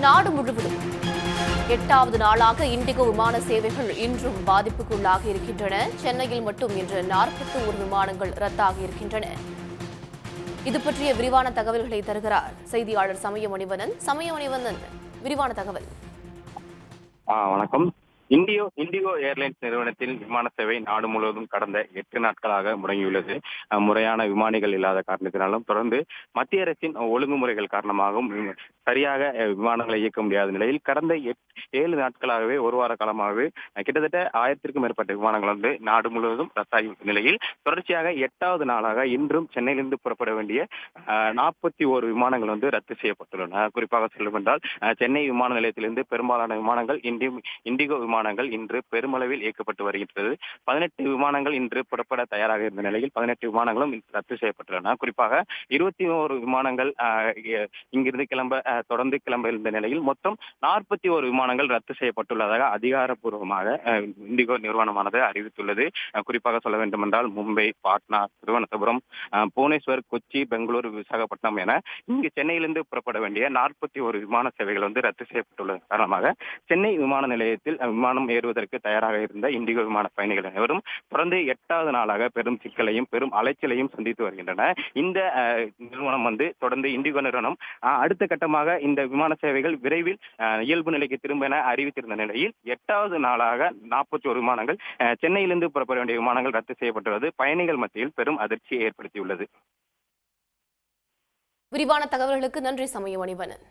நாடு முழுவதும் 8வது நாளாக இண்டிகோ விமான சேவைகள் இன்றும் பாதிப்புக்குள்ளாகி இருக்கின்றன. சென்னையில் மட்டும் இன்று 41 விமானங்கள் ரத்தாகி இருக்கின்றன. இது பற்றிய விரிவான தகவல்களை தருகிறார் செய்தியாளர் சமயமணிவண்ணன். விரிவான தகவல். வணக்கம். இண்டிகோ ஏர்லைன்ஸ் நிறுவனத்தில் விமான சேவை நாடு முழுவதும் கடந்த 8 நாட்களாக முடங்கியுள்ளது. முறையான விமானிகள் இல்லாத காரணத்தினாலும் தொடர்ந்து மத்திய அரசின் ஒழுங்குமுறைகள் காரணமாகவும் சரியாக விமானங்களை இயக்க முடியாத நிலையில் கடந்த 7 நாட்களாகவே ஒரு வார காலமாகவே கிட்டத்தட்ட 1000க்கும் மேற்பட்ட விமானங்கள் நாடு முழுவதும் ரத்தாகியுள்ள நிலையில் தொடர்ச்சியாக 8வது நாளாக இன்றும் சென்னையிலிருந்து புறப்பட வேண்டிய 41 விமானங்கள் ரத்து செய்யப்பட்டுள்ளன. குறிப்பாக சொல்லும் என்றால் சென்னை விமான நிலையத்திலிருந்து பெரும்பாலான விமானங்கள் இண்டிகோ விமானங்கள் இன்று பெருமளவில் இயக்கப்பட்டு வருகின்றது. 18 விமானங்கள் இன்று புறப்பட தயாராக இருந்த நிலையில் 18 விமானங்களும் ரத்து செய்யப்பட்டுள்ளன. குறிப்பாக 21 விமானங்கள் இங்கிருந்து தொடர்ந்து கிளம்ப இருந்த நிலையில் மொத்தம் 41 விமானங்கள் ரத்து செய்யப்பட்டுள்ளதாக அதிகாரப்பூர்வமாக இண்டிகோ நிறுவனமானது அறிவித்துள்ளது. குறிப்பாக சொல்ல வேண்டும் என்றால் மும்பை, பாட்னா, திருவனந்தபுரம், புவனேஸ்வர், கொச்சி, பெங்களூரு, விசாகப்பட்டினம் என இங்கு சென்னையிலிருந்து புறப்பட வேண்டிய 41 விமான சேவைகள் ரத்து செய்யப்பட்டுள்ளது காரணமாக சென்னை விமான நிலையத்தில் விமானம் ஏறுவதற்கு தயாராக இருந்த இண்டிகோ விமான பயணிகள் அனைவரும் தொடர்ந்து 8வது நாளாக பெரும் சிக்கலையும் பெரும் அலைச்சலையும் சந்தித்து வருகின்றன. இந்த நிறுவனம் தொடர்ந்து இண்டிகோ நிறுவனம் அடுத்த கட்டமாக இந்த விமான சேவைகள் விரைவில் இயல்பு நிலைக்கு திரும்ப என அறிவித்திருந்த நிலையில் 8வது நாளாக 41 விமானங்கள் சென்னையிலிருந்து புறப்பட வேண்டிய விமானங்கள் ரத்து செய்யப்பட்டுள்ளது பயணிகள் மத்தியில் பெரும் அதிர்ச்சியை ஏற்படுத்தியுள்ளது. விரிவான தகவல்களுக்கு நன்றி சமயமணிவண்ணன்.